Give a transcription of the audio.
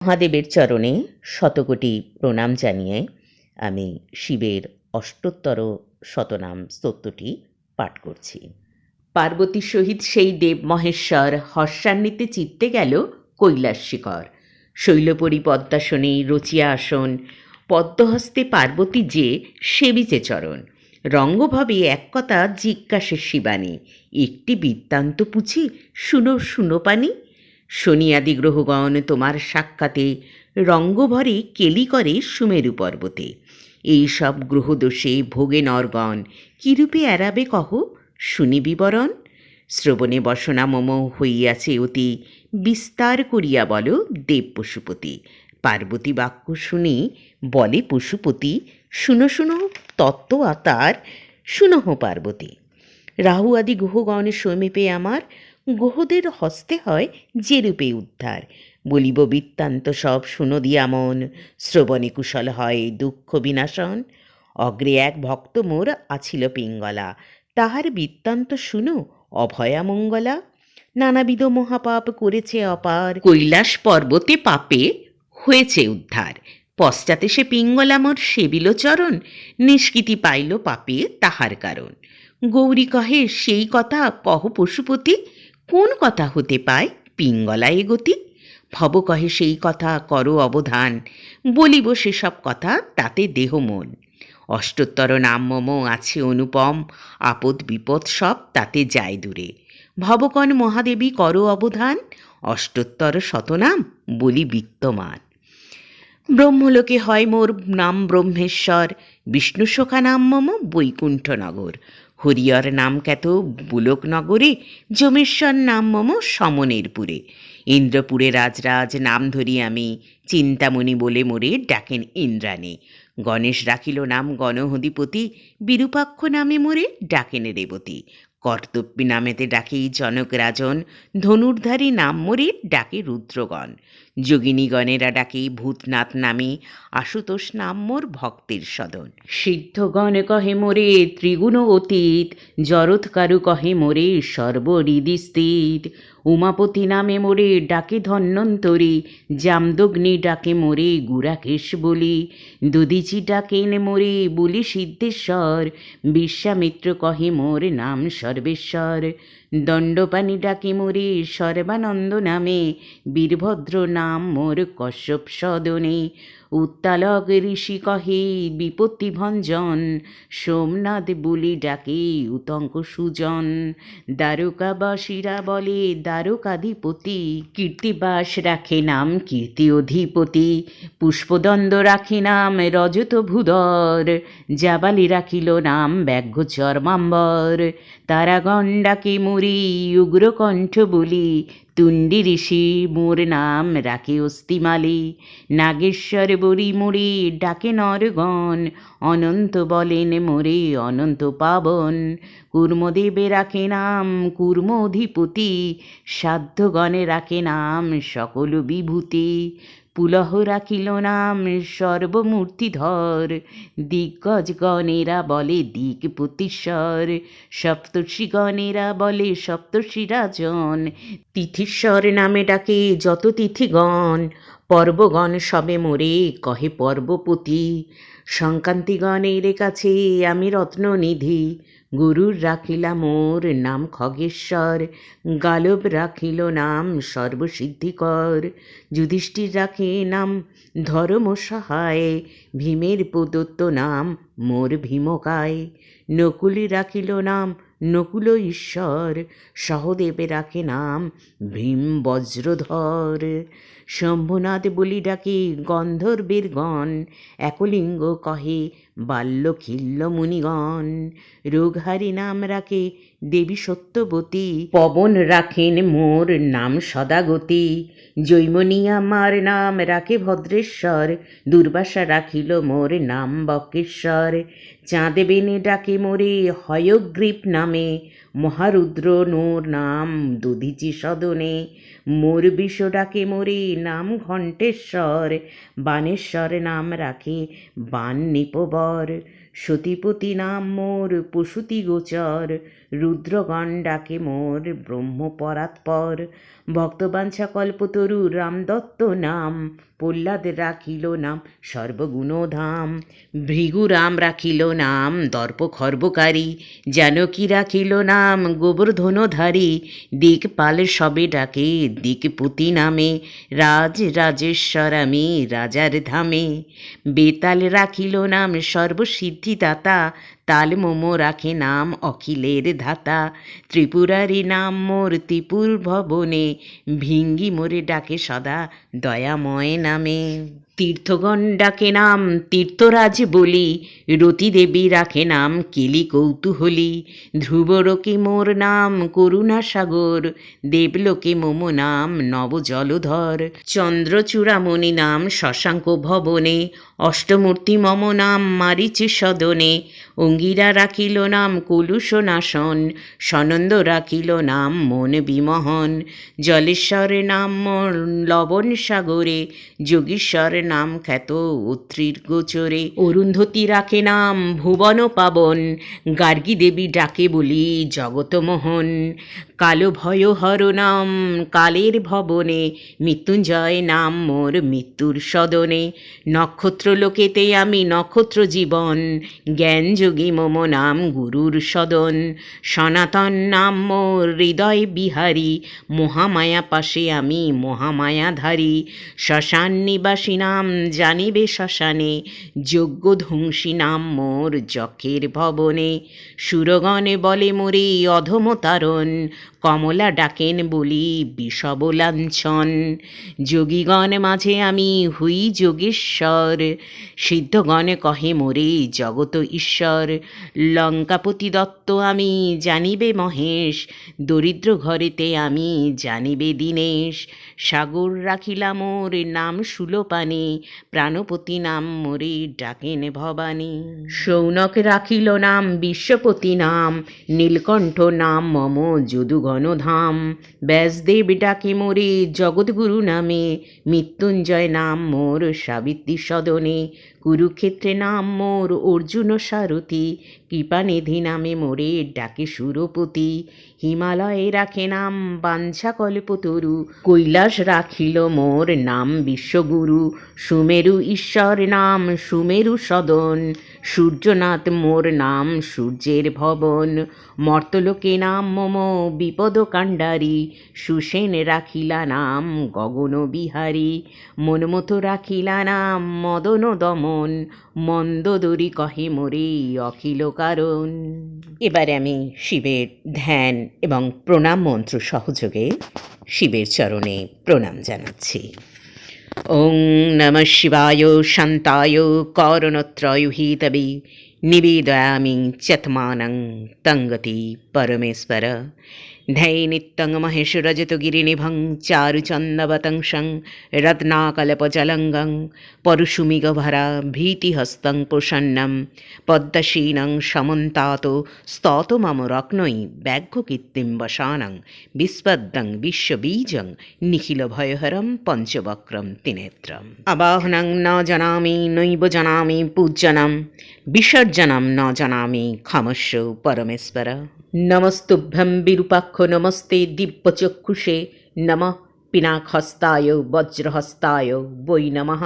মহাদেবের চরণে শতকোটি প্রণাম জানিয়ে আমি শিবের অষ্টোত্তর শতনাম স্তোত্রটি পাঠ করছি। পার্বতীর সহিত সেই দেব মহেশ্বর হর্ষান্বিতে চিত্তে গেল কৈলাস শিখর। শৈলপরি পদ্মাসনে রচিয়া আসন, পদ্মহস্তে পার্বতী যে সেবিছে চরণ। রঙ্গভাবে এক কথা জিজ্ঞাসে শিবানী, একটি বৃত্তান্ত পুছি শুনো শুনো পানি। শনিয়াদি গ্রহগণ তোমার সাক্ষাতে রঙ্গভরে কেলি করে সুমেরু পর্বতে। এই সব গ্রহদোষে ভোগে নরগণ, কিরূপে এড়াবে কহ শুনি বিবরণ। শ্রবণে বসনা মম হইয়াছে অতি, বিস্তার করিয়া বল দেব পশুপতি। পার্বতী বাক্য শুনি বলে পশুপতি, শুনো শুনো তত্ত্ব তার শুনহ পার্বতী। রাহু আদি গ্রহগণ সমীপে আমার, গ্রহদের হস্তে হয় যেরূপে উদ্ধার। বলিব বৃত্তান্ত সব শুনো দিয়া মন, শ্রবণে কুশল হয় দুঃখ বিনাশন। অগ্রে এক ভক্ত মোর আছিল পিঙ্গলা, তাহার বৃত্তান্ত শুনো অভয়া মঙ্গলা। নানাবিধ মহাপাপ করেছে অপার, কৈলাস পর্বতে পাপে হয়েছে উদ্ধার। পশ্চাতে সে পিঙ্গলা মোর সেবিল চরণ, নিষ্কৃতি পাইল পাপে তাহার কারণ। গৌরী কহে সেই কথা কহ পশুপতি, কোন কথা হতে পায় পিঙ্গলা এ গতি। ভব কহে সেই কথা করো অবধান, বলিব সেসব কথা তাতে দেহ মন। অষ্টোত্তর নাম মম আছে অনুপম, আপদ বিপদ সব তাতে যায় দূরে। ভবকণ মহাদেবী করো অবধান, অষ্টোত্তর শতনাম বলি বিত্তমান। ব্রহ্মলোকে হয় মোর নাম ব্রহ্মেশ্বর, বিষ্ণু সখা নাম মম বৈকুণ্ঠনগর। হরিয়র নাম খ্যাত বুলকনগরে, যমেশ্বর নাম মম সমনেরপুরে। ইন্দ্রপুরে রাজরাজ নাম ধরি আমি, চিন্তামণি বলে মোরে ডাকেন ইন্দ্রাণী। গণেশ রাখিল নাম গণহধিপতি, বিরূপাক্ষ নামে মোরে ডাকেন রেবতী। কর্তব্যী নামেতে ডাকে জনক রাজন, ধনুর্ধারী নাম মোরে ডাকে রুদ্রগণ। যোগিনীগণেরা ডাকে ভূতনাথ নামে, আশুতোষ নাম মোর ভক্তের সদন। সিদ্ধগণ কহে মোরে ত্রিগুণ অতীত, জরৎকারু কহে মোরে সর্বহৃদি স্থিত। উমাপতি নামে মোরে ডাকে ধন্বন্তরী, জামদগ্নি ডাকে মোরে গুরাকেশ বলি। দধিচি ডাকেন মোরে বলি সিদ্ধেশ্বর, বিশ্বামিত্র কহে মোর নাম সর্বেশ্বর। দণ্ডপাণি ডাকে মোরে সর্বানন্দ নামে, বীরভদ্র নাম মোর কশ্যপ সদনে। উত্তালক ঋষি কহে বিপত্তি ভঞ্জন, সোমনাথ বলি ডাকে উতঙ্ক সুজন। দ্বারকাবাসীরা বলে দ্বারকাধিপতি, কীর্তিবাস রাখে নাম কীর্তি অধিপতি। পুষ্পদণ্ড রাখে নাম রজত ভূধর, জাবালি রাখিল নাম ব্যাঘ্র চর্মাম্বর। তারাগণ ডাকে মোরে উগ্রকণ্ঠ বলি, তুণ্ডী ঋষি মোর নাম রাখে অস্তিমালি। নাগেশ্বর বলি মোরে ডাকে নরগণ, অনন্ত বলেন মোরে অনন্ত পাবন। কুর্মদেবে রাখে নাম কুর্ম অধিপতি, সাধ্যগণে রাখে নাম সকল বিভূতি। পুলহ রাখিল নাম সর্বমূর্তিধর, দিগ্গজগণেরা বলে দিকপতিশ্বর। সপ্তর্ষিগণেরা বলে সপ্তর্ষিরাজন, তিথিশ্বর নামে ডাকে যত তিথিগণ। পর্বগণ সবে মোরে কহে পর্বপতি, সংক্রান্তিগণের কাছে আমি রত্ননিধি। গুরুর রাখিলা মোর নাম খগেশ্বর, গালব রাখিল নাম সর্বসিদ্ধিকর। যুধিষ্ঠির রাখে নাম ধর্ম সহায়, ভীমের প্রদত্ত নাম মোর ভীমকায়। নকুল রাখিল নাম নকুল ঈশ্বর, সহদেবে রাখে নাম ভীম বজ্রধর। শম্ভুনাথ বলি ডাকে গন্ধর্বের গণ, একলিঙ্গ কহে বাল্যখিল্য মুনিগণ। রোগহারি নাম রাখে দেবী সত্যবতী, পবন রাখেন মোর নাম সদাগতি। জৈমনী আমার নাম রাখে ভদ্রেশ্বর, দুর্বাসা রাখিল মোর নাম বক্রেশ্বর। চাঁদ বেনে ডাকে মোরে হয়গ্রীব নামে, মহারুদ্র নোর নাম দধিচি সদনে। মোর বিষ ডাকে মোরে নাম ঘণ্টেশ্বর, বানেশ্বর নাম রাখে বান নিপবর। সতীপতি নাম মোর পশুতি গোচর, রুদ্রগণ ডাকে মোর ব্রহ্ম পরাৎপর। ভক্তবাঞ্ছা কল্পতরু রামদত্ত নাম, প্রহ্লাদ রাখিল নাম সর্বগুণধাম। ভৃগু রাম রাখিল নাম দর্প খর্বকারী, জানকী রাখিল নাম গোবর্ধনধারী। দিকপাল সবে ডাকে দিকপতি নামে, রাজ রাজেশ্বর আমি রাজার ধামে। বেতাল রাখিল নাম সর্বসিদ্ধিদাতা, তাল মোমো রাখে নাম অখিলের ধাতা। ত্রিপুরারি নাম মোর ত্রিপুর ভবনে, ভিঙ্গি মোরে ডাকে সদা দয়াময় নামে। তীর্থগণ ডাকে নাম তীর্থরাজ বলি, রতি দেবী রাখে নাম কেলি কৌতূহলী। ধ্রুবলোকে মোর নাম করুণা সাগর, দেবলোকে মোমো নাম নব জলধর। চন্দ্রচূড়ামণি নাম শশাঙ্ক ভবনে, অষ্টমূর্তি মম নাম মারিচি সদনে। অঙ্গিরা রাখিল নাম কলুষনাশন, সনন্দ রাখিল নাম মন বিমোহন। জলেশ্বর নাম মোর লবণ সাগরে, যোগীশ্বর নাম খ্যাত অত্রির গোচরে। অরুন্ধতী রাখে নাম ভুবন পাবন, গার্গী দেবী ডাকে বলি জগতমোহন। কালো ভয়হর নাম কালের ভবনে, মৃত্যুঞ্জয় নাম মোর মৃত্যুর সদনে। নক্ষত্র লোকেতে আমি নক্ষত্র জীবন, জ্ঞান যোগী মম নাম গুরুর সদন। সনাতন নাম মোর হৃদয় বিহারী, মহামায়া পাশে আমি মহামায়াধারী। শ্মশান নিবাসী নাম জানিবে শ্মশানে, যজ্ঞ ধ্বংসী নাম মোর যক্ষের ভবনে। সুরগণে বলে মোরে অধমতারণ, কমলা ডাকেন বলি বিষব লাঞ্ছন। যোগীগণ মাঝে আমি হই যোগেশ্বর, সিদ্ধগণে কহে মোরে জগত ঈশ্বর। লঙ্কাপতি দত্ত আমি জানিবে মহেশ, দরিদ্র ঘরেতে আমি জানিবে দীনেশ। সাগর রাখিলা মোর নাম শূলপাণি, প্রাণপতি নাম মোরে ডাকেন ভবানী। শৌনক রাখিল নাম বিশ্বপতি নাম, নীলকণ্ঠ নাম মম যদুগণধাম। ব্যাসদেব ডাকে মোরে জগৎগুরু নামে, মৃত্যুঞ্জয় নাম মোর সাবিত্রী সদনে। কুরুক্ষেত্রে নাম মোর অর্জুন সারথি, কৃপানিধি নামে মোরে ডাকে সুরপতি। হিমালয়ে রাখে নাম বাঞ্ছা কল্পতরু, কৈলাস রাখিল মোর নাম বিশ্বগুরু। সুমেরু ঈশ্বর নাম সুমেরু সদন, সূর্যনাথ মোর নাম সূর্যের ভবন। মর্তলোকে নাম মম বিপদ কাণ্ডারী, সুসেন রাখিলা নাম গগন বিহারী। মনমতো রাখিলা নাম মদন দমন, মন্দোদরী কহে মোরে অখিল কারণ। এবারে আমি শিবের ধ্যান এবং প্রণাম মন্ত্র সহযোগে শিবের চরণে প্রণাম জানাচ্ছি। ওং নমঃ শিবায় শান্তায় করণত্রয়ুহিতবে, নিবেদয়ামি চাত্মানং তঙ্গতি পরমেশ্বর। ধ্যায়ে নিত্যং মহেশ্বরজতগিরিনিভং চারুচন্দবতংসং, রত্নাকল্পজলঙ্গং পরশুমিগভরা ভীতিহস্तं প্রসন্नं। পদ্মশীनं সমন্তাত স্তত মম রত্নৈ ব্যাঘ্রকীর্তিং বসানং, বিস্পদ্যং বিশ্ববীজং নিখিলভয়হরं পঞ্চবক্রম ত্রিনেত্রম। আবাহনং ন জানামি নৈব জানামি পূজ্যনম, বিসর্জনম ন জানামি ক্ষমস্ব পরমেশ্বর। নমস্তুভ্যং বিরূপাক্ষ নমস্তে দিব্যচক্ষুষে, নমঃ পিনাকহস্তায় বজ্রহস্তায় বৈ নমঃ।